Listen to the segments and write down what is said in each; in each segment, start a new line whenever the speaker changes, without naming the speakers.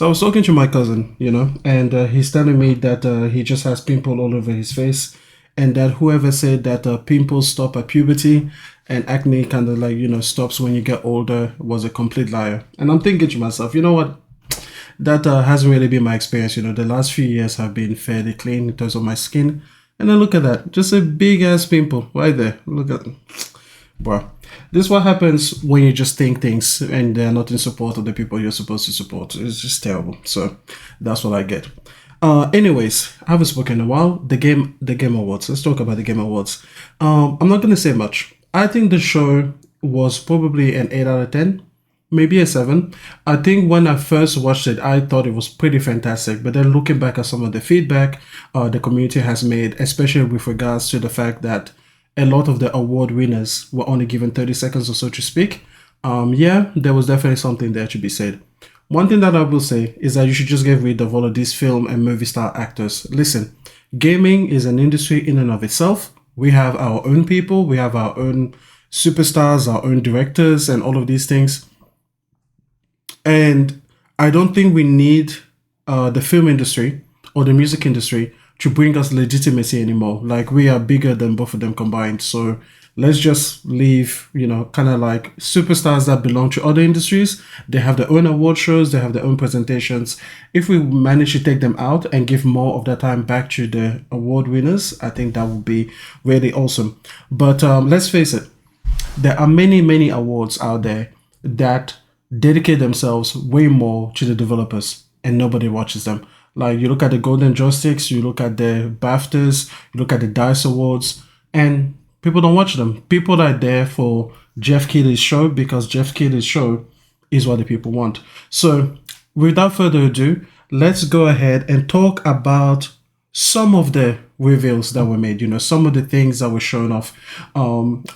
So I was talking to my cousin, and he's telling me that he just has pimple all over his face, and that whoever said that pimples stop at puberty and acne kind of like stops when you get older was a complete liar. And I'm thinking to myself, you know what? That hasn't really been my experience. The last few years have been fairly clean in terms of my skin, and then look at that, just a big ass pimple right there. Look at, bro. This is what happens when you just think things and they're not in support of the people you're supposed to support. It's just terrible. So that's what I get. Anyways, I haven't spoken in a while. The Game Awards. Let's talk about the Game Awards. I'm not gonna say much. I think the show was probably an 8 out of 10, maybe a 7. I think when I first watched it, I thought it was pretty fantastic. But then looking back at some of the feedback the community has made, especially with regards to the fact that a lot of the award winners were only given 30 seconds or so to speak. Yeah, there was definitely something there to be said. One thing that I will say is that you should just get rid of all of these film and movie star actors. Listen, gaming is an industry in and of itself. We have our own people, we have our own superstars, our own directors, and all of these things. And I don't think we need the film industry or the music industry to bring us legitimacy anymore. Like, we are bigger than both of them combined. So let's just leave, kind of like superstars that belong to other industries. They have their own award shows, they have their own presentations. If we manage to take them out and give more of that time back to the award winners, I think that would be really awesome. But let's face it, there are many, many awards out there that dedicate themselves way more to the developers and nobody watches them. Like, you look at the Golden Joysticks, you look at the BAFTAs, you look at the DICE Awards, and people don't watch them. People are there for Jeff Keighley's show because Jeff Keighley's show is what the people want. So, without further ado, let's go ahead and talk about some of the reveals that were made, some of the things that were shown off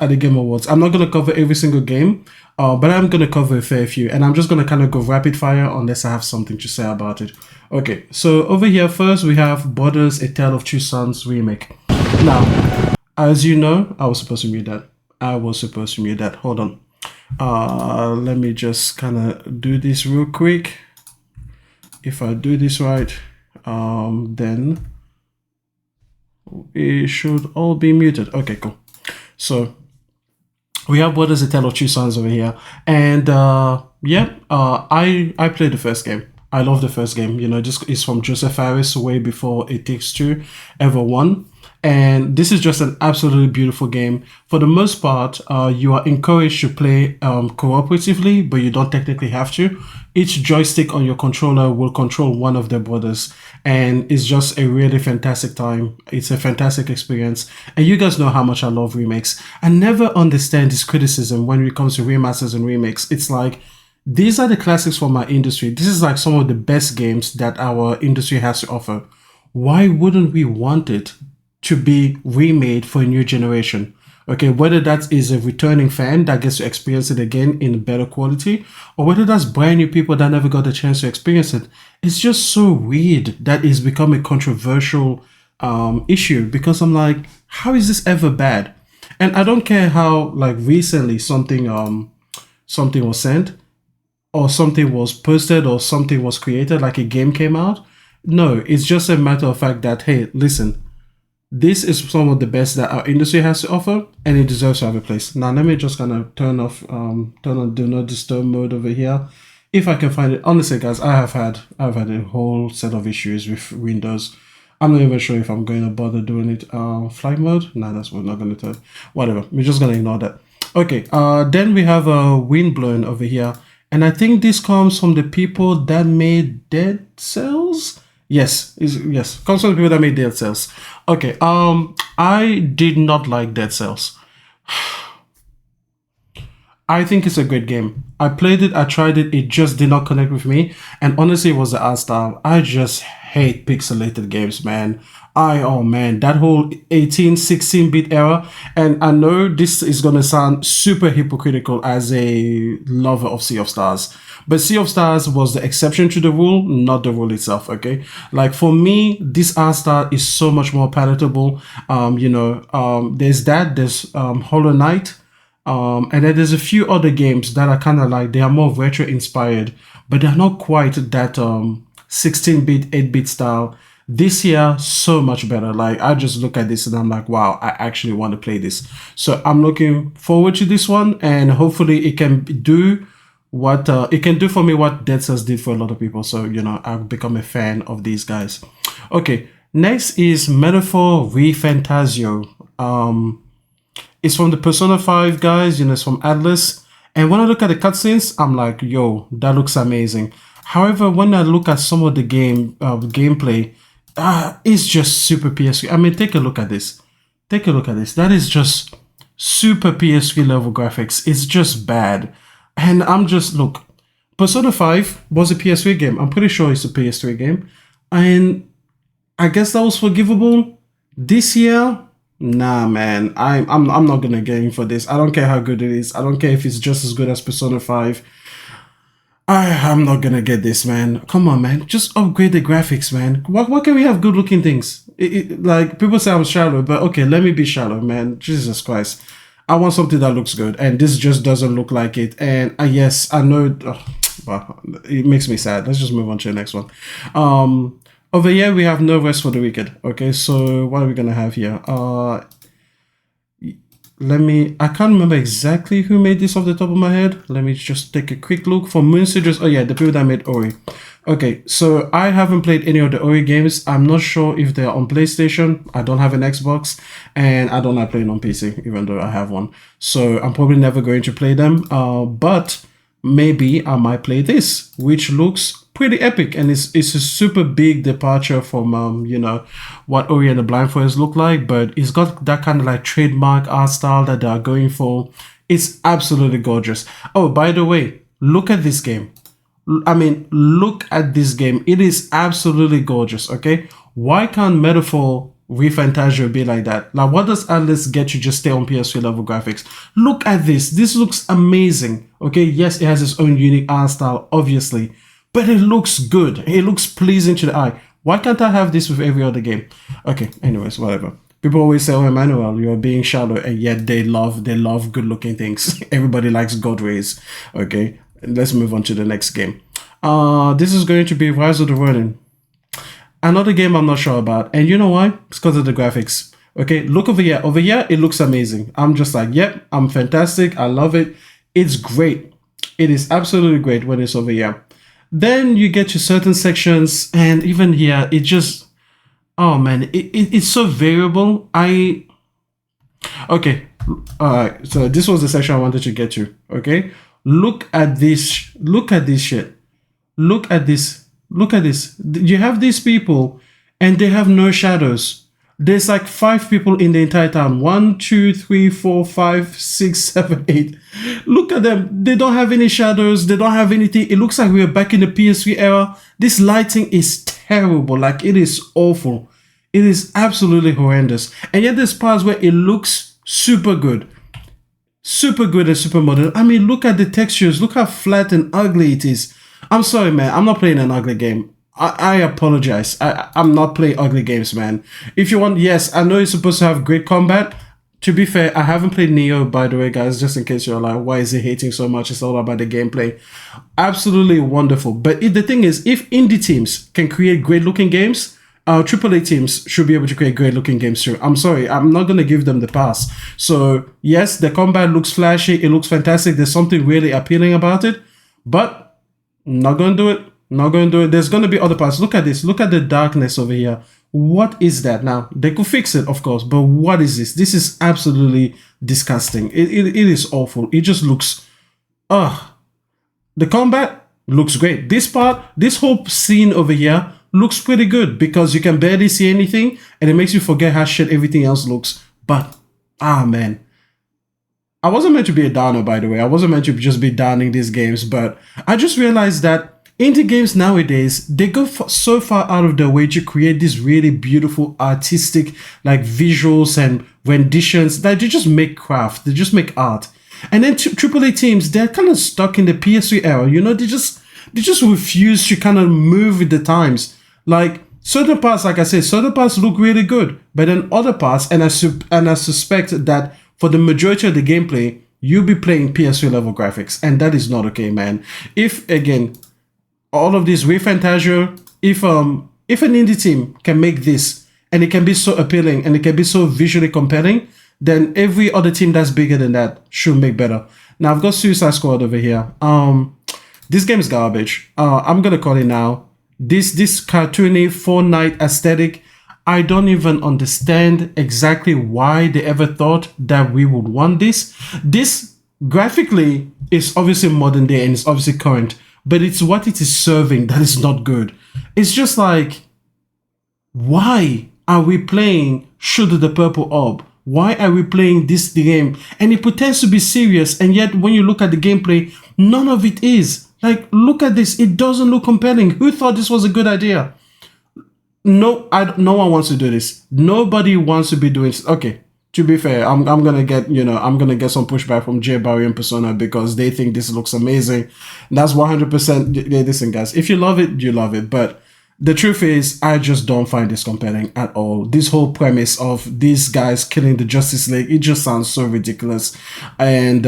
at the Game Awards. I'm not going to cover every single game, but I'm going to cover a fair few, and I'm just going to kind of go rapid fire unless I have something to say about it. Okay, so over here first we have Borders: A Tale of Two Sons remake. Now, as you know, I was supposed to mute that. Hold on. Let me just kind of do this real quick. If I do this right, then it should all be muted. Okay, cool. So we have Borders: A Tale of Two Sons over here, and I played the first game. I love the first game. This is from Joseph Fares way before It Takes Two ever won. And this is just an absolutely beautiful game. For the most part, you are encouraged to play cooperatively, but you don't technically have to. Each joystick on your controller will control one of the brothers, and it's just a really fantastic time. It's a fantastic experience, and you guys know how much I love remakes. I never understand this criticism when it comes to remasters and remakes. It's like, these are the classics for my industry. This is like some of the best games that our industry has to offer. Why wouldn't we want it to be remade for a new generation? Okay, whether that is a returning fan that gets to experience it again in better quality, or whether that's brand new people that never got the chance to experience it. It's just so weird that it's become a controversial issue, because I'm like, how is this ever bad? And I don't care how, like, recently something was sent, or something was posted, or something was created, like a game came out. No, it's just a matter of fact that, hey, listen, this is some of the best that our industry has to offer, and it deserves to have a place. Now, let me just kind of turn on do not disturb mode over here, if I can find it. Honestly, guys, I've had a whole set of issues with Windows. I'm not even sure if I'm going to bother doing it. Flight mode? Nah, that's what I'm not going to turn. Whatever, we're just going to ignore that. Okay, then we have Windblown over here. And I think this comes from the people that made Dead Cells. Yes, comes from the people that made Dead Cells. Okay, I did not like Dead Cells. I think it's a great game. I played it, I tried it, it just did not connect with me. And honestly, it was the art style. I just hate pixelated games, man. Oh man, that whole 18, 16-bit era. And I know this is going to sound super hypocritical as a lover of Sea of Stars, but Sea of Stars was the exception to the rule, not the rule itself, okay? Like, for me, this art style is so much more palatable. There's Hollow Knight. And then there's a few other games that are kind of like they are more retro inspired, but they're not quite that 16-bit, 8-bit style. This year, so much better. Like I just look at this and I'm like, wow, I actually want to play this. So I'm looking forward to this one, and hopefully it can do what it can do for me what Dead Cells did for a lot of people. So I've become a fan of these guys. Okay, next is Metaphor Refantasio. It's from the Persona 5 guys, it's from Atlas. And when I look at the cutscenes, I'm like, yo, that looks amazing. However, when I look at some of the gameplay, it's just super PS3. I mean, take a look at this. Take a look at this. That is just super PS3 level graphics. It's just bad. And I'm just, look, Persona 5 was a PS3 game. I'm pretty sure it's a PS3 game. And I guess that was forgivable. This year, nah, man. I'm not gonna get in for this. I don't care how good it is. I don't care if it's just as good as Persona 5. I'm not gonna get this, man. Come on, man. Just upgrade the graphics, man. Why can't we have good looking things? Like, people say I'm shallow, but okay, let me be shallow, man. Jesus Christ. I want something that looks good, and this just doesn't look like it. And yes, I know, well, it makes me sad. Let's just move on to the next one. Over here we have No Rest for the Wicked. Okay, so what are we gonna have here? I can't remember exactly who made this off the top of my head. Let me just take a quick look. For Moon Studios, oh yeah, the people that made Ori. Okay, so I haven't played any of the Ori games. I'm not sure if they're on PlayStation. I don't have an Xbox, and I don't like playing on PC, even though I have one. So I'm probably never going to play them. But maybe I might play this, which looks pretty epic, and it's a super big departure from what Ori and the Blind Forest look like, but it's got that kind of like trademark art style that they are going for. It's absolutely gorgeous. Oh, by the way, look at this game. I mean, look at this game. It is absolutely gorgeous, okay? Why can't Metaphor Refantasio be like that? Like, what does Atlas get you just stay on PS3 level graphics? Look at this. This looks amazing, okay? Yes, it has its own unique art style, obviously, but it looks good. It looks pleasing to the eye. Why can't I have this with every other game? Okay, anyways, whatever. People always say, oh, Emmanuel, you're being shallow, and yet they love good-looking things. Everybody likes God rays, okay? Let's move on to the next game. This is going to be Rise of the Ronin. Another game I'm not sure about. And you know why? It's because of the graphics. Okay, look over here. Over here, it looks amazing. I'm just like, yep, I'm fantastic. I love it. It's great. It is absolutely great when it's over here. Then you get to certain sections, and even here, it just, oh man, it's so variable. Okay, alright, so this was the section I wanted to get to, okay? Look at this, look at this shit. Look at this, look at this. You have these people, and they have no shadows. There's like 5 people in the entire town. 1, 2, 3, 4, 5, 6, 7, 8. Look at them. They don't have any shadows. They don't have anything. It looks like we're back in the PS3 era. This lighting is terrible. Like, it is awful. It is absolutely horrendous. And yet there's parts where it looks super good. Super good and super modern. I mean, look at the textures. Look how flat and ugly it is. I'm sorry, man. I'm not playing an ugly game. I apologize. I'm not playing ugly games, man. If you want, yes, I know you're supposed to have great combat. To be fair, I haven't played Neo, by the way, guys, just in case you're like, why is he hating so much? It's all about the gameplay. Absolutely wonderful. But the thing is, if indie teams can create great-looking games, AAA teams should be able to create great-looking games too. I'm sorry, I'm not going to give them the pass. So, yes, the combat looks flashy. It looks fantastic. There's something really appealing about it. But I'm not going to do it. Not going to do it. There's going to be other parts. Look at this. Look at the darkness over here. What is that? Now, they could fix it, of course, but what is this? This is absolutely disgusting. It is awful. It just looks... The combat looks great. This part, this whole scene over here looks pretty good because you can barely see anything and it makes you forget how shit everything else looks. But, man. I wasn't meant to be a downer, by the way. I wasn't meant to just be downing these games, but I just realized that indie games nowadays, they go so far out of their way to create these really beautiful artistic like visuals and renditions that they just make craft, they just make art. And then AAA teams, they're kind of stuck in the PS3 era, they just refuse to kind of move with the times. Like certain parts, like I said, certain parts look really good, but then other parts, and I suspect that for the majority of the gameplay, you'll be playing PS3 level graphics, and that is not okay, man. If again, all of this with Fantasia, if an indie team can make this and it can be so appealing and it can be so visually compelling, then every other team that's bigger than that should make better. Now I've got Suicide Squad over here. This game is garbage. I'm gonna call it now. This cartoony Fortnite aesthetic, I don't even understand exactly why they ever thought that we would want this. This graphically is obviously modern day and it's obviously current, but it's what it is serving that is not good. It's just like, why are we playing Shoot the Purple Orb? Why are we playing this game? And it pretends to be serious, and yet when you look at the gameplay, none of it is. Like, look at this. It doesn't look compelling. Who thought this was a good idea? No, no one wants to do this. Nobody wants to be doing this. Okay, to be fair, I'm gonna get, I'm gonna get some pushback from J Barry and Persona because they think this looks amazing. That's 100%. Listen, guys, if you love it, you love it. But the truth is, I just don't find this compelling at all. This whole premise of these guys killing the Justice League, it just sounds so ridiculous. And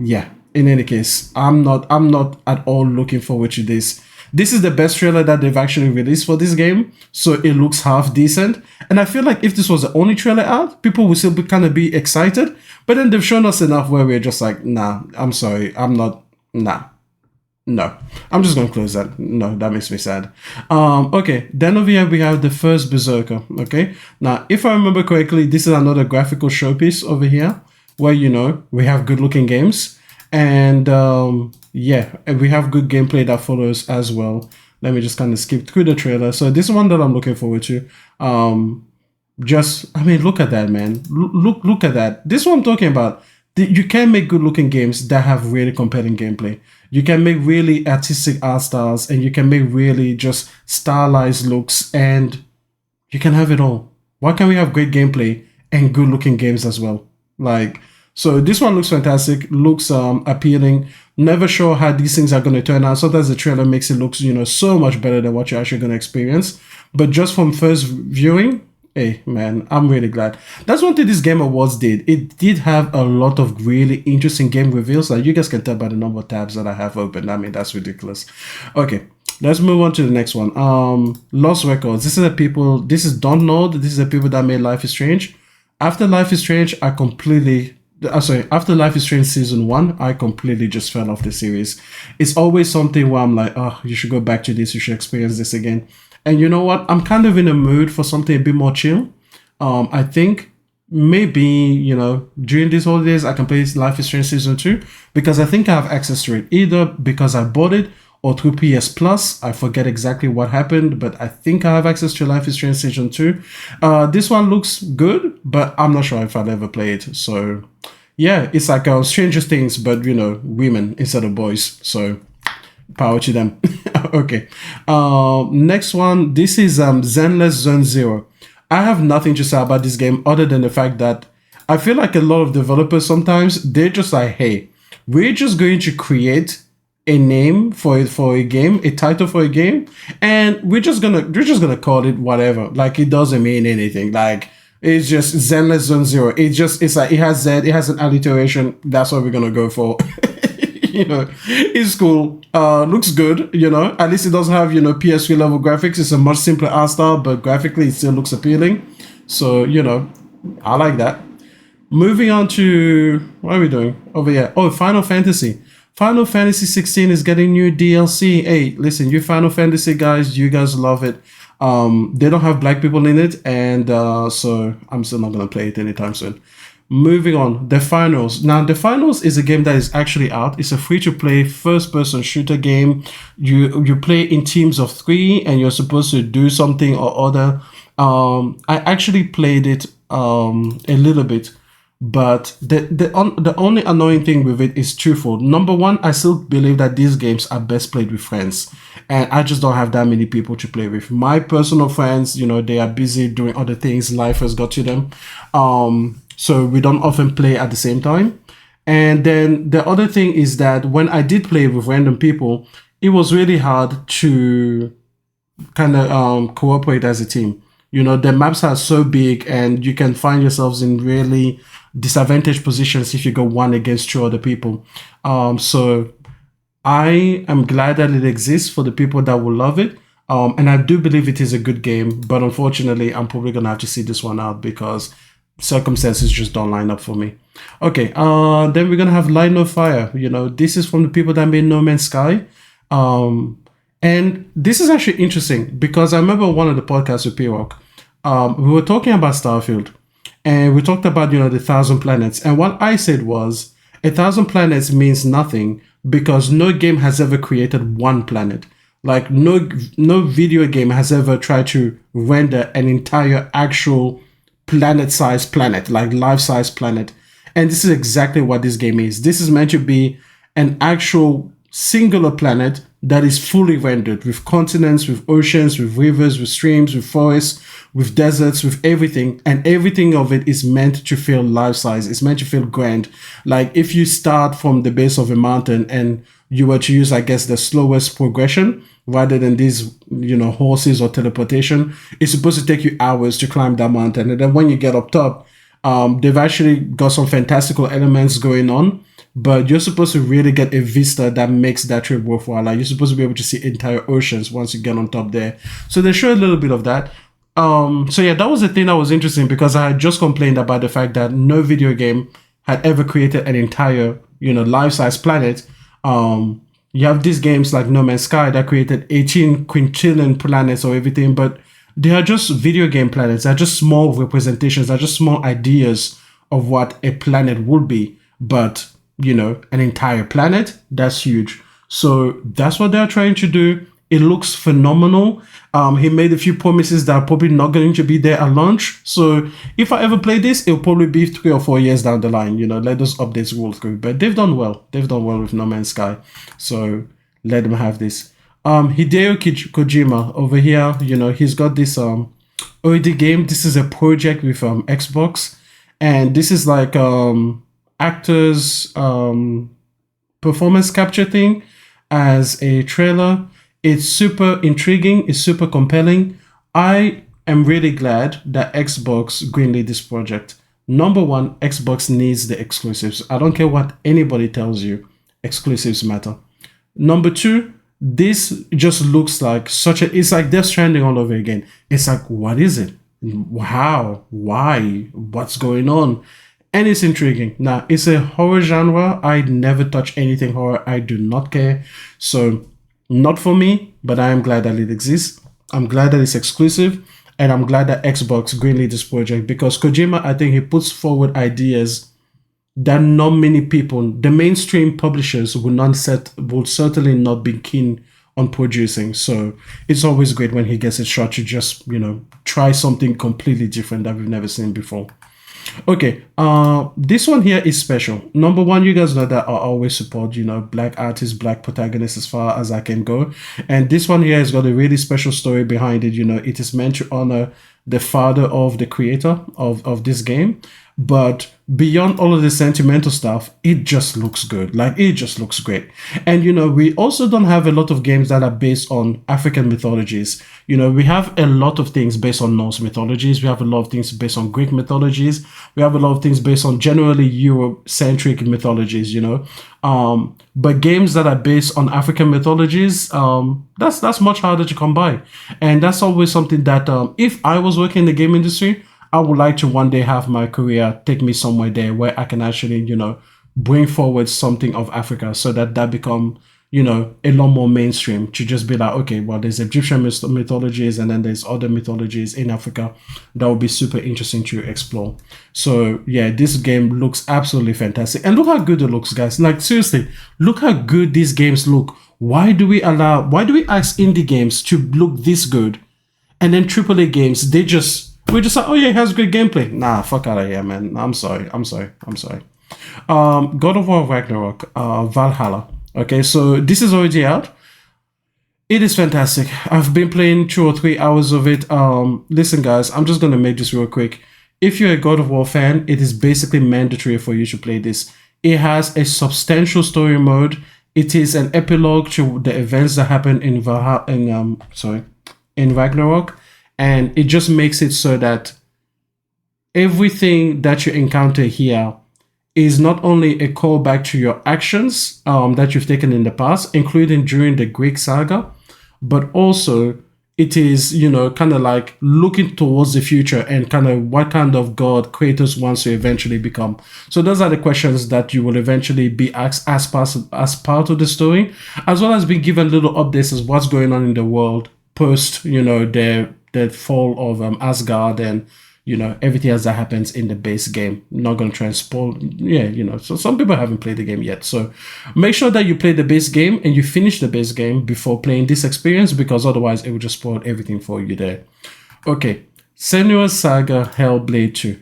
yeah, in any case, I'm not at all looking forward to this. This is the best trailer that they've actually released for this game, so it looks half decent. And I feel like if this was the only trailer out, people would still kind of be excited. But then they've shown us enough where we're just like, nah, I'm sorry, I'm not, nah. No, I'm just gonna close that. No, that makes me sad. Okay, then over here we have the first Berserker. Okay, now if I remember correctly, this is another graphical showpiece over here where we have good looking games and yeah, and we have good gameplay that follows as well. Let me just kind of skip through the trailer. So this is one that I'm looking forward to. I mean, look at that, man. Look at that. This is what I'm talking about. You can make good looking games that have really compelling gameplay. You can make really artistic art styles, and you can make really just stylized looks, and you can have it all. Why can't we have great gameplay and good looking games as well? Like, so this one looks fantastic, looks appealing. Never sure how these things are going to turn out. Sometimes the trailer makes it look, so much better than what you're actually going to experience. But just from first viewing, hey, man, I'm really glad. That's one thing this Game Awards did. It did have a lot of really interesting game reveals. Like, you guys can tell by the number of tabs that I have open. I mean, that's ridiculous. Okay, let's move on to the next one. Lost Records. This is Don't Nod. This is the people that made Life is Strange. After Life is Strange, after Life is Strange Season 1, I completely just fell off the series. It's always something where I'm like, oh, you should go back to this. You should experience this again. And you know what? I'm kind of in a mood for something a bit more chill. I think maybe, during these holidays, I can play Life is Strange Season 2 because I think I have access to it, either because I bought it or through PS Plus. I forget exactly what happened, but I think I have access to Life is Strange Season 2. This one looks good, but I'm not sure if I'll ever play it. So yeah, it's like Stranger Things, but women instead of boys. So power to them. Okay. Next one. This is Zenless Zone Zero. I have nothing to say about this game other than the fact that I feel like a lot of developers sometimes they're just like, hey, we're just going to create a name for a game, a title for a game, and we're just gonna call it whatever. Like, it doesn't mean anything. Like, it's just Zenless Zone Zero. It's like it has Z, it has an alliteration. That's what we're gonna go for. It's cool. Looks good. At least it doesn't have PS3 level graphics. It's a much simpler art style, but graphically it still looks appealing. So I like that. Moving on to what are we doing over here? Oh, Final Fantasy. Final Fantasy 16 is getting new DLC. Hey, listen, you Final Fantasy guys, you guys love it. They don't have black people in it, and so I'm still not gonna play it anytime soon. Moving on, The Finals. Now, The Finals is a game that is actually out. It's a free-to-play first-person shooter game. You play in teams of 3, and you're supposed to do something or other. I actually played it a little bit, but the only annoying thing with it is twofold. Number one, I still believe that these games are best played with friends, and I just don't have that many people to play with. My personal friends, they are busy doing other things. Life has got to them. So we don't often play at the same time. And then the other thing is that when I did play with random people, it was really hard to kind of cooperate as a team. The maps are so big and you can find yourselves in really disadvantaged positions if you go one against two other people. So I am glad that it exists for the people that will love it. And I do believe it is a good game, but unfortunately, I'm probably gonna have to see this one out because circumstances just don't line up for me. Okay, then we're gonna have Line of Fire. This is from the people that made No Man's Sky. And this is actually interesting because I remember one of the podcasts with P-Rock. We were talking about Starfield, and we talked about, the 1,000 planets. And what I said was 1,000 planets means nothing because no game has ever created one planet. Like no video game has ever tried to render an entire actual planet-sized planet, like life-sized planet. And this is exactly what this game is. This is meant to be an actual singular planet that is fully rendered with continents, with oceans, with rivers, with streams, with forests, with deserts, with everything. And everything of it is meant to feel life-size. It's meant to feel grand. Like if you start from the base of a mountain and you were to use, I guess, the slowest progression rather than these, horses or teleportation, it's supposed to take you hours to climb that mountain. And then when you get up top, they've actually got some fantastical elements going on, but you're supposed to really get a vista that makes that trip worthwhile. Like you're supposed to be able to see entire oceans once you get on top there. So they show a little bit of that. So yeah, that was the thing that was interesting because I had just complained about the fact that no video game had ever created an entire, life-size planet. You have these games like No Man's Sky that created 18 quintillion planets or everything, but they are just video game planets. They're just small representations. They're just small ideas of what a planet would be. But, an entire planet, that's huge. So that's what they're trying to do. It looks phenomenal. He made a few promises that are probably not going to be there at launch. So if I ever play this, it'll probably be 3 or 4 years down the line. Let those updates roll through. But they've done well. They've done well with No Man's Sky. So let them have this. Hideo Kojima over here, he's got this OD game. This is a project with Xbox. And this is like actors performance capture thing as a trailer. It's super intriguing. It's super compelling. I am really glad that Xbox greenlit this project. Number one, Xbox needs the exclusives. I don't care what anybody tells you. Exclusives matter. Number two, this just looks like it's like Death Stranding all over again. It's like, what is it? How? Why? What's going on? And it's intriguing. Now, it's a horror genre. I never touch anything horror. I do not care. So, not for me, but I am glad that it exists. I'm glad that it's exclusive, and I'm glad that Xbox greenlit this project because Kojima, I think he puts forward ideas that not many people, the mainstream publishers, will certainly not be keen on producing. So it's always great when he gets a shot to just, try something completely different that we've never seen before. Okay, this one here is special. Number one, you guys know that I always support, black artists, black protagonists as far as I can go. And this one here has got a really special story behind it. It is meant to honor the father of the creator of this game. But beyond all of the sentimental stuff, it just looks good. Like, it just looks great. And, we also don't have a lot of games that are based on African mythologies. We have a lot of things based on Norse mythologies. We have a lot of things based on Greek mythologies. We have a lot of things based on generally Eurocentric mythologies, but games that are based on African mythologies, that's much harder to come by. And that's always something that if I was working in the game industry, I would like to one day have my career take me somewhere there where I can actually, bring forward something of Africa so that become, a lot more mainstream to just be like, okay, well, there's Egyptian mythologies and then there's other mythologies in Africa that would be super interesting to explore. So yeah, this game looks absolutely fantastic. And look how good it looks, guys. Like, seriously, look how good these games look. Why do we ask indie games to look this good? And then AAA games, we're just like, oh yeah, it has good gameplay. Nah, fuck out of here, man. I'm sorry. God of War Ragnarok, Valhalla. Okay, so this is already out. It is fantastic. I've been playing 2 or 3 hours of it. Listen, guys, I'm just gonna make this real quick. If you're a God of War fan, it is basically mandatory for you to play this. It has a substantial story mode. It is an epilogue to the events that happen in Ragnarok. And it just makes it so that everything that you encounter here is not only a callback to your actions that you've taken in the past, including during the Greek saga, but also it is, kind of like looking towards the future and kind of what kind of God Kratos wants to eventually become. So those are the questions that you will eventually be asked as part of the story, as well as being given little updates as what's going on in the world post, the fall of Asgard and everything else that happens in the base game. Not gonna try and spoil, yeah, so some people haven't played the game yet, so make sure that you play the base game and you finish the base game before playing this experience, because otherwise it will just spoil everything for you there. Okay, Senua's Saga Hellblade 2.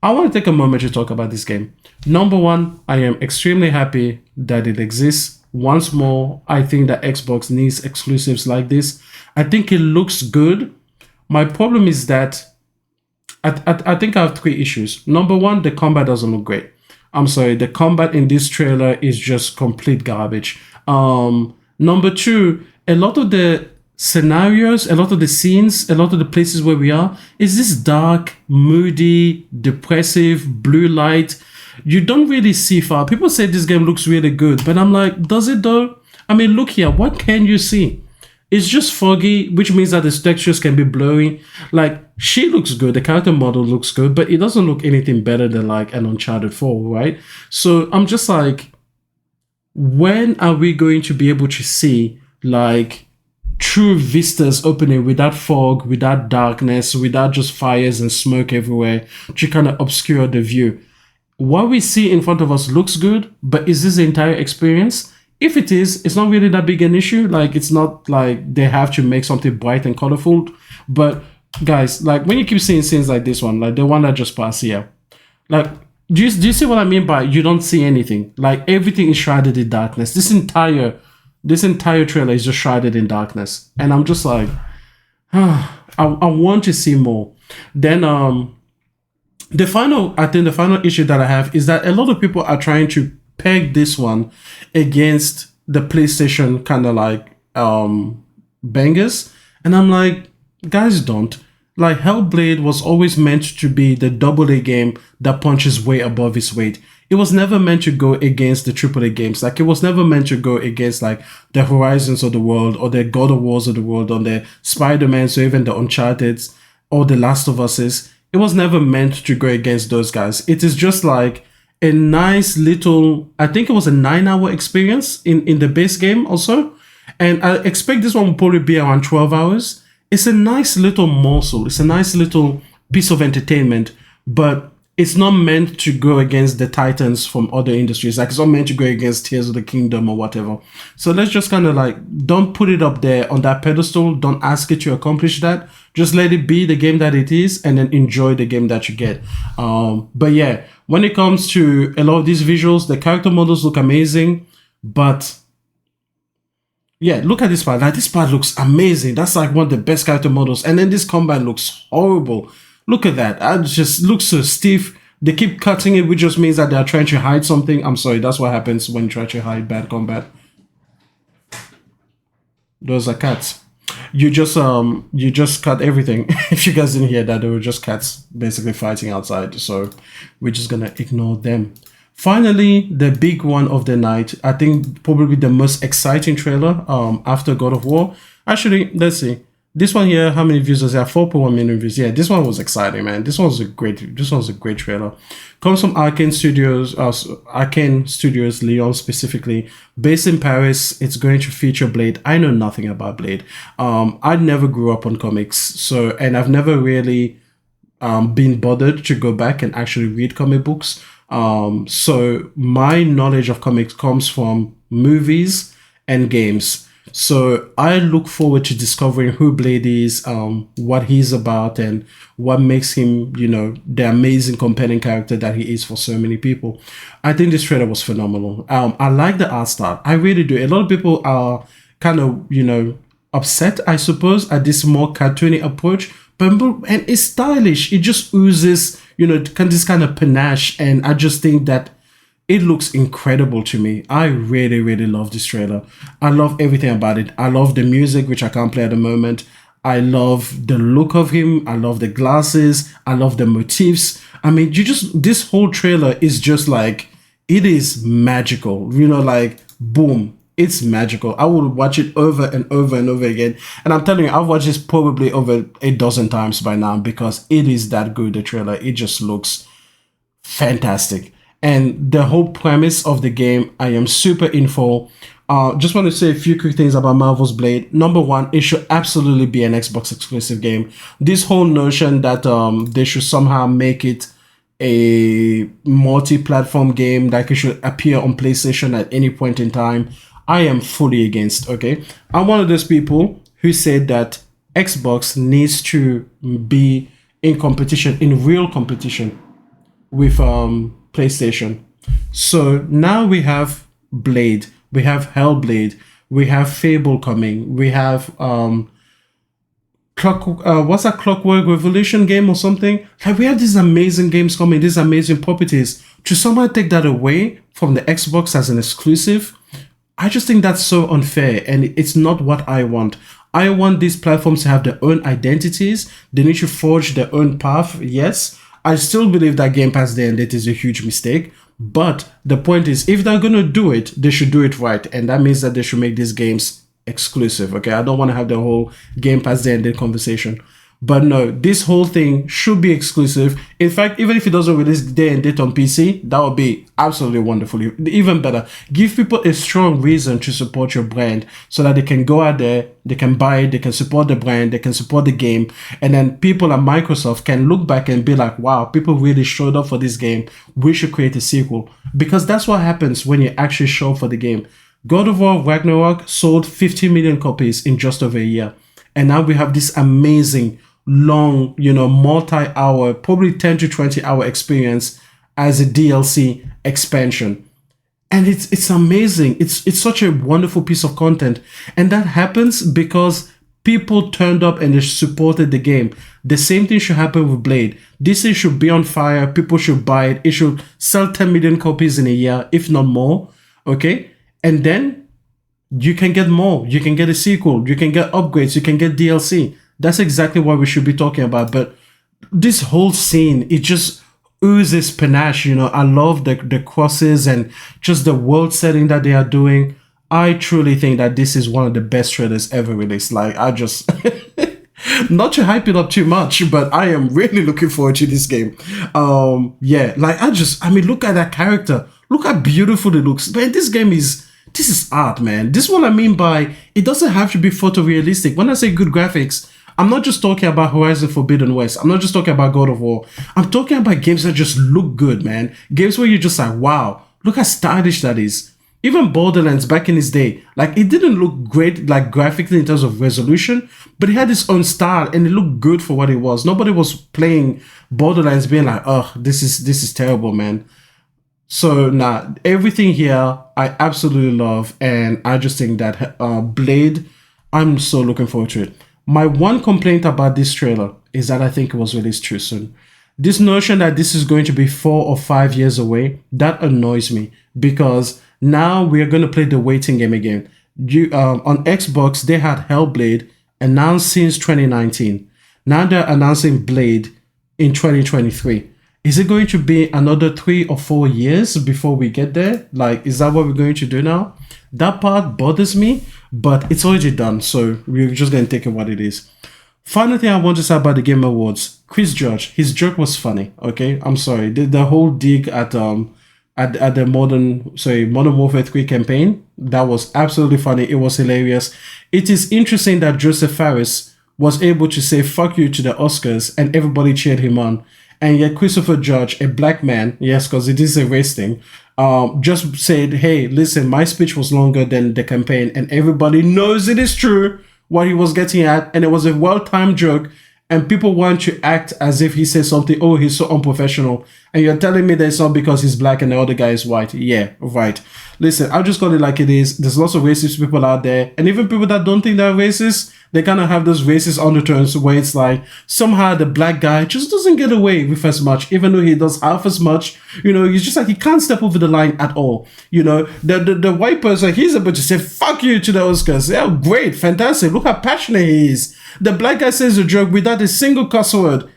I want to take a moment to talk about this game. Number one, I am extremely happy that it exists. Once more, I think that Xbox needs exclusives like this. I think it looks good. My problem is that I think I have three issues. Number one, the combat doesn't look great. I'm sorry, the combat in this trailer is just complete garbage. Number two, a lot of the scenarios, a lot of the scenes, a lot of the places where we are is this dark, moody, depressive, blue light. You don't really see far. People say this game looks really good, but I'm like, does it though? I mean, look here, what can you see? It's just foggy, which means that the textures can be blurry. Like, she looks good, the character model looks good, but it doesn't look anything better than like an Uncharted 4, right? So I'm just like, when are we going to be able to see like true vistas opening without fog, without darkness, without just fires and smoke everywhere to kind of obscure the view? What we see in front of us looks good, but is this the entire experience? If it is, it's not really that big an issue. Like, it's not like they have to make something bright and colorful. But guys, like when you keep seeing scenes like this one, like the one that just passed here, like, do you see what I mean by you don't see anything? Like, everything is shrouded in darkness. This entire trailer is just shrouded in darkness. And I'm just like, I want to see more. Then the final issue that I have is that a lot of people are trying to peg this one against the PlayStation kind of like bangers, and I'm like, guys, don't. Like, Hellblade was always meant to be the AA game that punches way above its weight. It was never meant to go against the AAA games. Like, it was never meant to go against like the Horizons of the world or the God of Wars of the world or the Spider-Mans or even the Uncharted's or the Last of Us's. It was never meant to go against those guys. It is just like a nice little, I think it was a 9-hour experience in the base game also. And I expect this one will probably be around 12 hours. It's a nice little morsel. It's a nice little piece of entertainment, but it's not meant to go against the titans from other industries. Like, it's not meant to go against Tears of the Kingdom or whatever. So let's just kind of like, don't put it up there on that pedestal. Don't ask it to accomplish that. Just let it be the game that it is and then enjoy the game that you get. But yeah, when it comes to a lot of these visuals, the character models look amazing, but yeah, look at this part. Like, this part looks amazing. That's like one of the best character models. And then this combat looks horrible. Look at that. It just looks so stiff. They keep cutting it, which just means that they're trying to hide something. I'm sorry, that's what happens when you try to hide bad combat. Those are cats. You just cut everything. If you guys didn't hear that, they were just cats basically fighting outside. So we're just gonna ignore them. Finally, the big one of the night, I think probably the most exciting trailer after God of War. Actually, let's see. This one here, how many views does it have? 4.1 million views. Yeah, this one was exciting, man. This one's a great trailer. Comes from Arcane Studios, Lyon specifically. Based in Paris, it's going to feature Blade. I know nothing about Blade. I never grew up on comics, so, and I've never really been bothered to go back and actually read comic books. So my knowledge of comics comes from movies and games. So I look forward to discovering who Blade is, what he's about, and what makes him, the amazing, compelling character that he is for so many people. I think this trailer was phenomenal. I like the art style. I really do. A lot of people are kind of, upset, I suppose, at this more cartoony approach, and it's stylish. It just oozes, this kind of panache, and I just think that it looks incredible to me. I really, really love this trailer. I love everything about it. I love the music, which I can't play at the moment. I love the look of him. I love the glasses. I love the motifs. I mean, this whole trailer is just like, it is magical. Like, boom, it's magical. I would watch it over and over and over again. And I'm telling you, I've watched this probably over a dozen times by now because it is that good, the trailer. It just looks fantastic. And the whole premise of the game, I am super in for. Just want to say a few quick things about Marvel's Blade. Number one, it should absolutely be an Xbox exclusive game. This whole notion that they should somehow make it a multi-platform game that it should appear on PlayStation at any point in time, I am fully against. Okay, I'm one of those people who said that Xbox needs to be in competition, in real competition with PlayStation. So now we have Blade, we have Hellblade, we have Fable coming, we have what's that, Clockwork Revolution game or something? Like, we have these amazing games coming, these amazing properties. To somehow take that away from the Xbox as an exclusive, I just think that's so unfair, and it's not what I want. I want these platforms to have their own identities. They need to forge their own path. Yes, I still believe that Game Pass Day and Date is a huge mistake. But the point is, if they're going to do it, they should do it right. And that means that they should make these games exclusive. Okay, I don't want to have the whole Game Pass Day and Date conversation. But no, this whole thing should be exclusive. In fact, even if it doesn't release day and date on PC, that would be absolutely wonderful. Even better. Give people a strong reason to support your brand so that they can go out there, they can buy it, they can support the brand, they can support the game. And then people at Microsoft can look back and be like, wow, people really showed up for this game. We should create a sequel. Because that's what happens when you actually show up for the game. God of War Ragnarok sold 50 million copies in just over a year. And now we have this amazing long, multi-hour, probably 10 to 20 hour experience as a DLC expansion. And it's amazing. It's such a wonderful piece of content. And that happens because people turned up and they supported the game. The same thing should happen with Blade. This thing should be on fire. People should buy it. It should sell 10 million copies in a year, if not more. Okay? And then you can get more. You can get a sequel. You can get upgrades. You can get DLC. That's exactly what we should be talking about. But this whole scene, it just oozes panache. I love the crosses and just the world setting that they are doing. I truly think that this is one of the best trailers ever released. Like, I just... not to hype it up too much, but I am really looking forward to this game. Yeah, like, look at that character. Look how beautiful it looks. Man, this is art, man. This is what I mean by, it doesn't have to be photorealistic. When I say good graphics, I'm not just talking about Horizon Forbidden West. I'm not just talking about God of War. I'm talking about games that just look good, man. Games where you're just like, wow, look how stylish that is. Even Borderlands back in its day, like, it didn't look great, like, graphically in terms of resolution, but it had its own style and it looked good for what it was. Nobody was playing Borderlands being like, oh, this is terrible, man. So everything here I absolutely love, and I just think that Blade, I'm so looking forward to it. My one complaint about this trailer is that I think it was released too soon. This notion that this is going to be 4 or 5 years away, that annoys me, because now we are going to play the waiting game again. On Xbox, they had Hellblade announced since 2019. Now they're announcing Blade in 2023. Is it going to be another 3 or 4 years before we get there? Like, is that what we're going to do now? That part bothers me, but it's already done, so we're just going to take it what it is. Final thing I want to say about the Game Awards, Chris Judge, his joke was funny, okay? I'm sorry. The whole dig at the Modern Warfare 3 campaign, that was absolutely funny. It was hilarious. It is interesting that Joseph Fares was able to say fuck you to the Oscars and everybody cheered him on. And yet Christopher Judge, a black man, yes, because it is a race thing, just said, hey, listen, my speech was longer than the campaign, and everybody knows it is true what he was getting at, and it was a well-timed joke, and people want to act as if he said something, oh, he's so unprofessional, and you're telling me that it's not because he's black and the other guy is white. Yeah, right. Listen, I'll just call it like it is. There's lots of racist people out there, and even people that don't think they're racist, they kind of have those racist undertones where it's like somehow the black guy just doesn't get away with as much, even though he does half as much. You know, he's just like he can't step over the line at all. You know, the white person, he's able to say "fuck you" to the Oscars. Yeah, great, fantastic. Look how passionate he is. The black guy says a joke without a single cuss word.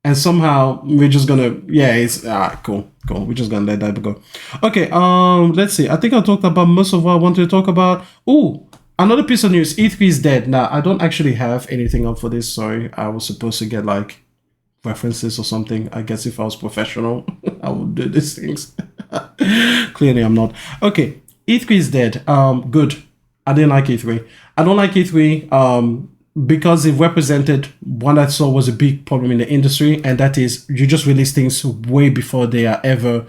And somehow we're just gonna, yeah, it's cool. We're just gonna let that go. Okay, let's see. I think I talked about most of what I wanted to talk about. Oh, another piece of news: E3 is dead. Now I don't actually have anything up for this. Sorry, I was supposed to get like references or something. I guess if I was professional, I would do these things. Clearly, I'm not. Okay, E3 is dead. Good. I didn't like E3. I don't like E3. Because it represented one I saw was a big problem in the industry, and that is you just release things way before they are ever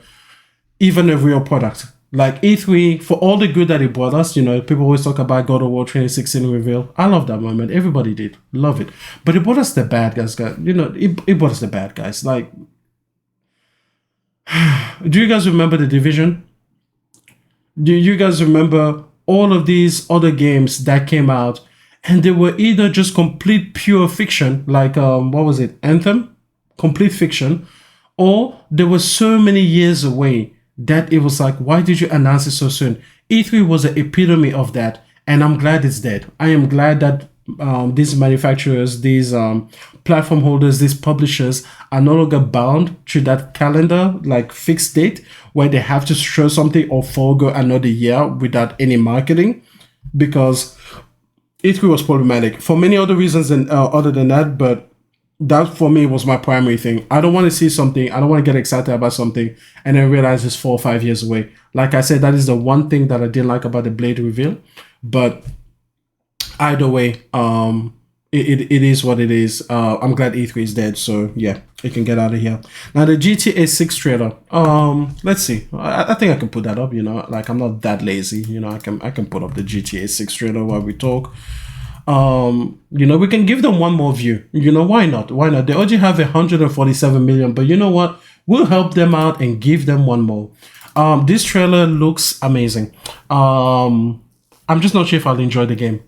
even a real product. Like E3, for all the good that it brought us, you know, people always talk about God of War 2016 reveal. I love that moment. Everybody did. Love it. But it brought us the bad guys. You know, it brought us the bad guys. Like, do you guys remember The Division? Do you guys remember all of these other games that came out? And they were either just complete pure fiction, like what was it, Anthem, complete fiction, or they were so many years away that it was like, why did you announce it so soon? E3 was the epitome of that, and I'm glad it's dead. I am glad that these manufacturers, these platform holders, these publishers are no longer bound to that calendar, like fixed date, where they have to show something or forego another year without any marketing, because E3 was problematic for many other reasons than other than that, but that for me was my primary thing. I don't want to see something, I don't want to get excited about something and then realize it's 4 or 5 years away. Like I said, that is the one thing that I didn't like about the Blade reveal. But either way, it is what it is. I'm glad E3 is dead, so yeah, it can get out of here. Now the GTA 6 trailer. Let's see. I think I can put that up. You know, like I'm not that lazy. You know, I can put up the GTA 6 trailer while we talk. You know, we can give them one more view. You know, why not? Why not? They already have 147 million, but you know what? We'll help them out and give them one more. This trailer looks amazing. I'm just not sure if I'll enjoy the game.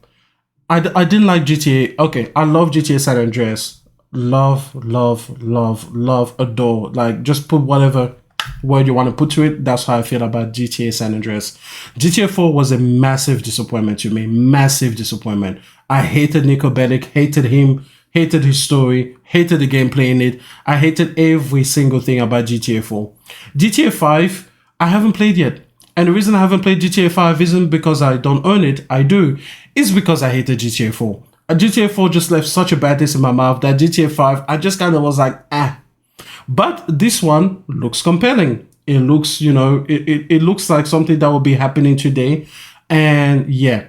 I didn't like GTA. Okay, I love GTA San Andreas. Love, adore. Like, just put whatever word you want to put to it. That's how I feel about GTA San Andreas. GTA 4 was a massive disappointment to me. Massive disappointment. I hated Nico Bellic, hated him, hated his story, hated the gameplay in it. I hated every single thing about GTA 4. GTA 5, I haven't played yet. And the reason I haven't played GTA 5 isn't because I don't own it. I do. It's because I hated GTA 4. GTA 4 just left such a bad taste in my mouth that GTA 5, I just kind of was like, ah. But this one looks compelling. It looks, you know, it looks like something that will be happening today. And yeah,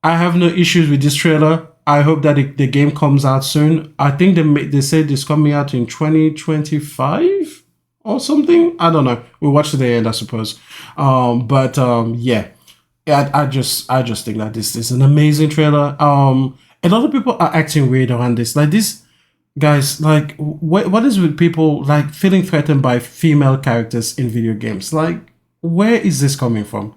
I have no issues with this trailer. I hope that the game comes out soon. I think they said it's coming out in 2025 or something. I don't know. We'll watch to the end, I suppose. Yeah. I just think that this is an amazing trailer. A lot of people are acting weird around this. Like this, guys, like what is with people like feeling threatened by female characters in video games? Like, where is this coming from?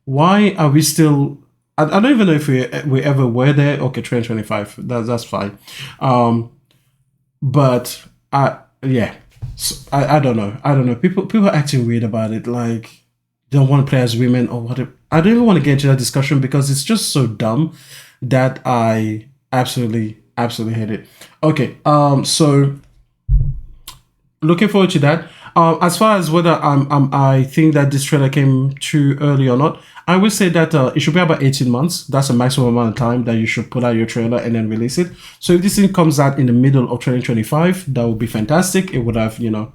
Why are we still? I don't even know if we ever were there. Okay, 2025. That's fine. But yeah. So, I don't know. People are acting weird about it. Like, they don't want to play as women or whatever. I don't even want to get into that discussion because it's just so dumb that I absolutely hate it. Okay, so looking forward to that. As far as whether I think that this trailer came too early or not, I would say that it should be about 18 months. That's the maximum amount of time that you should put out your trailer and then release it. So if this thing comes out in the middle of 2025, that would be fantastic. It would have, you know,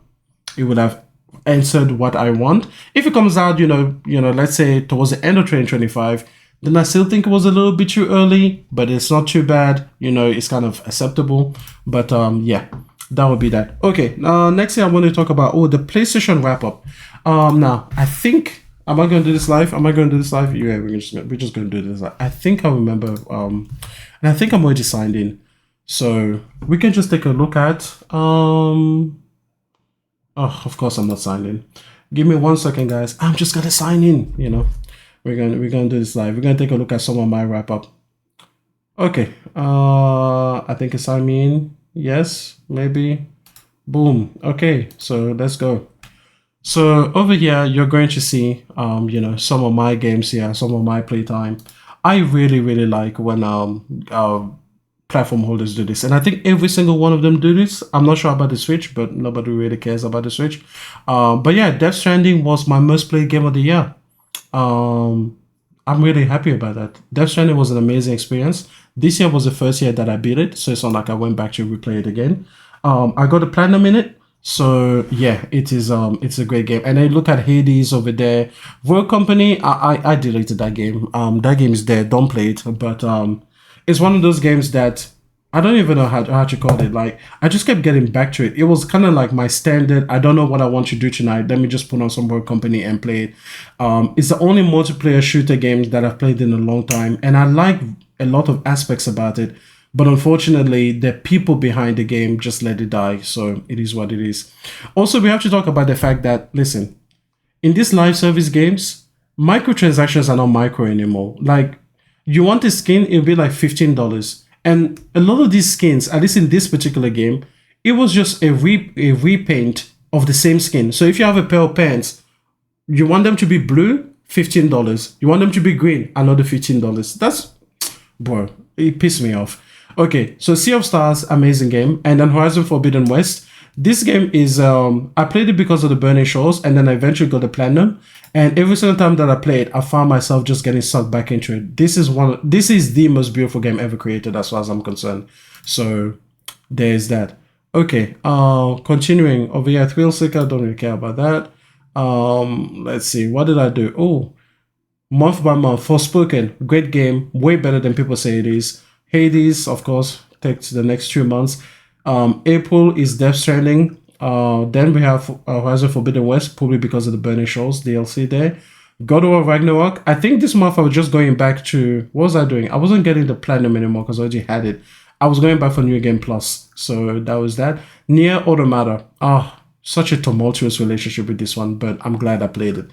answered what I want. If it comes out, you know, let's say towards the end of 2025, then I still think it was a little bit too early, but it's not too bad. You know, it's kind of acceptable. But yeah, that would be that. Okay, next thing I want to talk about, the PlayStation wrap up. Now, I think, am I going to do this live? Yeah, we're just going to do this live. I think I remember, and I think I'm already signed in. So we can just take a look at, oh, of course I'm not signed in. Give me 1 second, guys. I'm just gonna sign in. We're gonna do this live. We're gonna take a look at some of my wrap up. Okay. I think it's sign me in. Yes, maybe. Boom. Okay. So let's go. So over here, you're going to see, some of my games here, some of my playtime. I really, really like when platform holders do this, and I think every single one of them do this. I'm not sure about the Switch, but nobody really cares about the Switch. But yeah, Death Stranding was my most played game of the year. Um, I'm really happy about that. Death Stranding was an amazing experience. This year was the first year that I beat it, so it's not like I went back to replay it again. I got a platinum in it, so yeah, it's a great game. And then look at Hades over there. World Company, I deleted that game. That game is dead. Don't play it. But it's one of those games that I don't even know how to call it. Like, I just kept getting back to it. It was kind of like my standard. I don't know what I want to do tonight. Let me just put on some World Company and play it. It's the only multiplayer shooter game that I've played in a long time, and I like a lot of aspects about it. But unfortunately, the people behind the game just let it die. So it is what it is. Also, we have to talk about the fact that, listen, in these live service games, microtransactions are not micro anymore. Like, you want a skin, it'll be like $15. And a lot of these skins, at least in this particular game, it was just a repaint of the same skin. So if you have a pair of pants, you want them to be blue, $15. You want them to be green, another $15. That's, bro, it pissed me off. Okay, so Sea of Stars, amazing game. And then Horizon Forbidden West. This game is, I played it because of the Burning Shores, and then I eventually got the Platinum. And every single time that I played, I found myself just getting sucked back into it. This is the most beautiful game ever created, as far as I'm concerned. So there's that. Okay, continuing over here, Thrill Seeker, don't really care about that. Let's see, what did I do? Oh, month by month, Forspoken, great game, way better than people say it is. Hades, of course, takes the next 2 months. April is Death Stranding. Then we have Horizon Forbidden West, probably because of the Burning Shores DLC there. God of War Ragnarok. I think this month I was just going back to, what was I doing? I wasn't getting the Platinum anymore because I already had it. I was going back for New Game Plus. So that was that. Nier Automata. Such a tumultuous relationship with this one, but I'm glad I played it.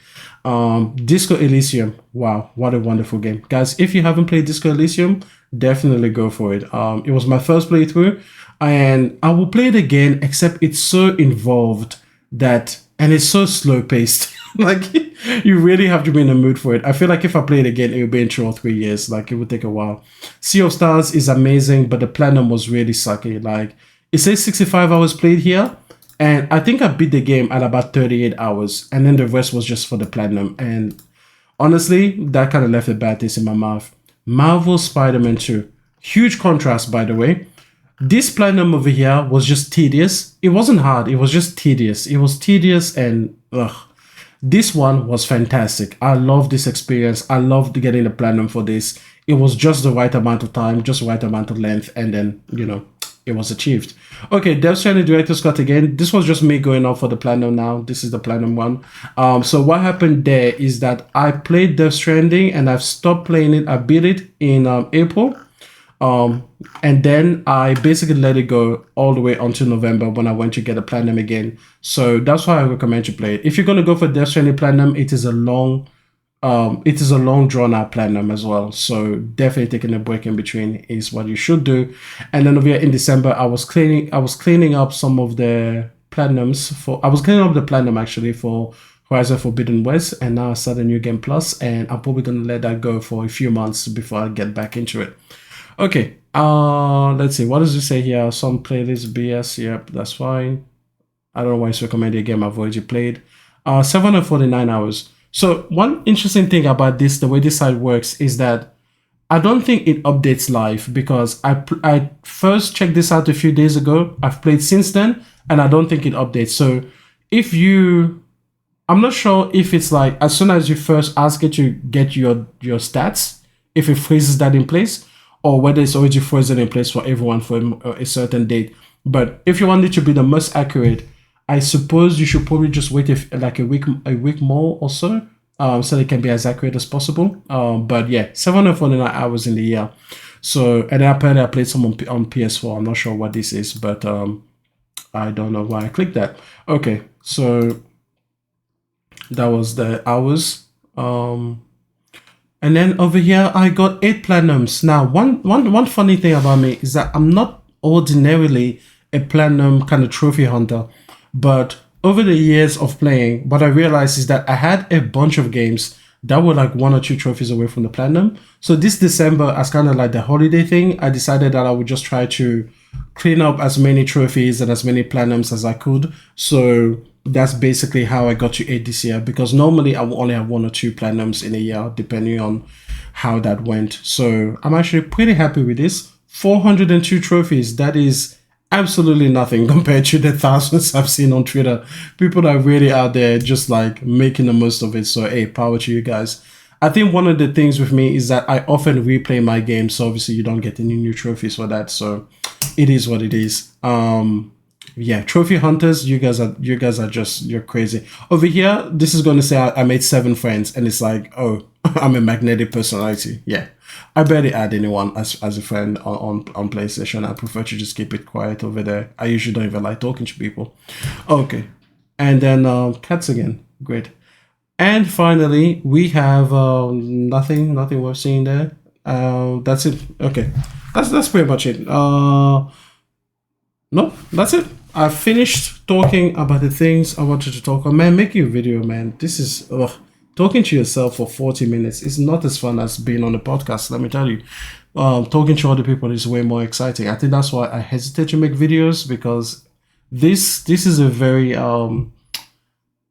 Disco Elysium. Wow, what a wonderful game. Guys, if you haven't played Disco Elysium, definitely go for it. It was my first playthrough, and I will play it again, except it's so involved and it's so slow paced. Like, you really have to be in the mood for it. I feel like if I play it again, it will be in 2 or 3 years. Like, it would take a while. Sea of Stars is amazing, but the Platinum was really sucky. Like, it says 65 hours played here, and I think I beat the game at about 38 hours, and then the rest was just for the Platinum. And honestly, that kind of left a bad taste in my mouth. Marvel Spider-Man 2. Huge contrast, by the way. This Platinum over here was just tedious. It wasn't hard, it was just tedious. It was tedious and ugh. This one was fantastic. I love this experience. I loved getting the Platinum for this. It was just the right amount of time, just the right amount of length, and then, it was achieved. Okay, Death Stranding Director's Cut again. This was just me going off for the Platinum now. This is the Platinum one. So what happened there is that I played Death Stranding and I've stopped playing it. I beat it in April. And then I basically let it go all the way until November when I went to get a Platinum again. So that's why I recommend you play it. If you're going to go for Death Stranding Platinum, it is a long drawn out Platinum as well. So definitely taking a break in between is what you should do. And then over here in December, I was cleaning up some of the Platinums I was cleaning up the Platinum actually for Horizon Forbidden West, and now I started New Game Plus, and I'm probably gonna let that go for a few months before I get back into it. Okay, let's see, what does it say here? Some playlist BS, yep, that's fine. I don't know why it's recommended a game I've already played. 749 hours. So one interesting thing about this, the way this site works, is that I don't think it updates live, because I first checked this out a few days ago. I've played since then, and I don't think it updates. So I'm not sure if it's like as soon as you first ask it to get your stats, if it freezes that in place, or whether it's already frozen in place for everyone for a certain date. But if you want it to be the most accurate, I suppose you should probably just wait like a week more or so, so it can be as accurate as possible. But yeah, 749 hours in the year. So, and then apparently I played some on PS4. I'm not sure what this is, but I don't know why I clicked that. Okay, so That was the hours. And then over here, I got 8 platinums. Now, one funny thing about me is that I'm not ordinarily a platinum kind of trophy hunter, but over the years of playing, what I realized is that I had a bunch of games that were like 1 or 2 trophies away from the platinum. So this December, as kind of like the holiday thing, I decided that I would just try to clean up as many trophies and as many platinums as I could. So that's basically how I got to 8 this year, because normally I will only have 1 or 2 platinums in a year, depending on how that went. So I'm actually pretty happy with this. 402 trophies. That is absolutely nothing compared to the thousands I've seen on Twitter. People are really out there just like making the most of it. So hey, power to you guys. I think one of the things with me is that I often replay my games, so obviously you don't get any new trophies for that. So it is what it is. Yeah, trophy hunters, you guys are just, you're crazy. Over here, this is going to say I made 7 friends, and it's like, oh, I'm a magnetic personality. Yeah, I barely add anyone as a friend on PlayStation. I prefer to just keep it quiet over there. I usually don't even like talking to people. Okay, and then cats again. Great. And finally, we have nothing worth seeing there. That's it. Okay, that's pretty much it. No, that's it. I finished talking about the things I wanted to talk about. Man, making a video, man. This is talking to yourself for 40 minutes is not as fun as being on a podcast. Let me tell you, talking to other people is way more exciting. I think that's why I hesitate to make videos, because this is a very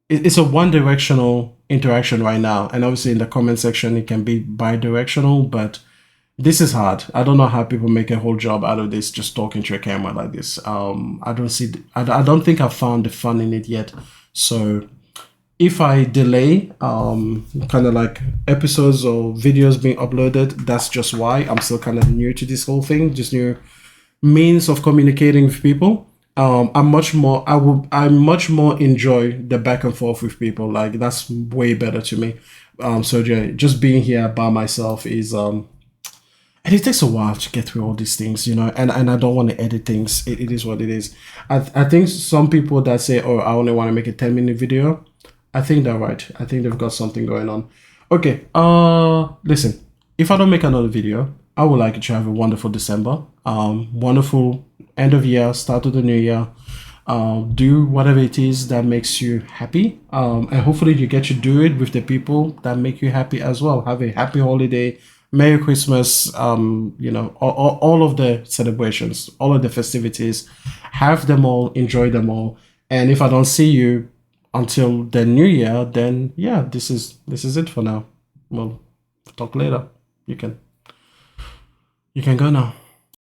it's a one directional interaction right now, and obviously in the comment section it can be bi-directional, but this is hard. I don't know how people make a whole job out of this, just talking to a camera like this. I don't see. I don't think I've found the fun in it yet. So if I delay, kind of like episodes or videos being uploaded, that's just why. I'm still kind of new to this whole thing, just new means of communicating with people. I much more enjoy the back and forth with people. Like that's way better to me. So yeah, just being here by myself is and it takes a while to get through all these things, and I don't want to edit things. It is what it is. I think some people that say, oh, I only want to make a 10-minute video, I think they're right. I think they've got something going on. Okay, listen, if I don't make another video, I would like you to have a wonderful December, wonderful end of year, start of the new year. Do whatever it is that makes you happy, and hopefully you get to do it with the people that make you happy as well. Have a happy holiday, Merry Christmas, all of the celebrations, all of the festivities. Have them all, enjoy them all. And if I don't see you until the new year, then yeah, this is it for now. We'll talk later. You can you can go now.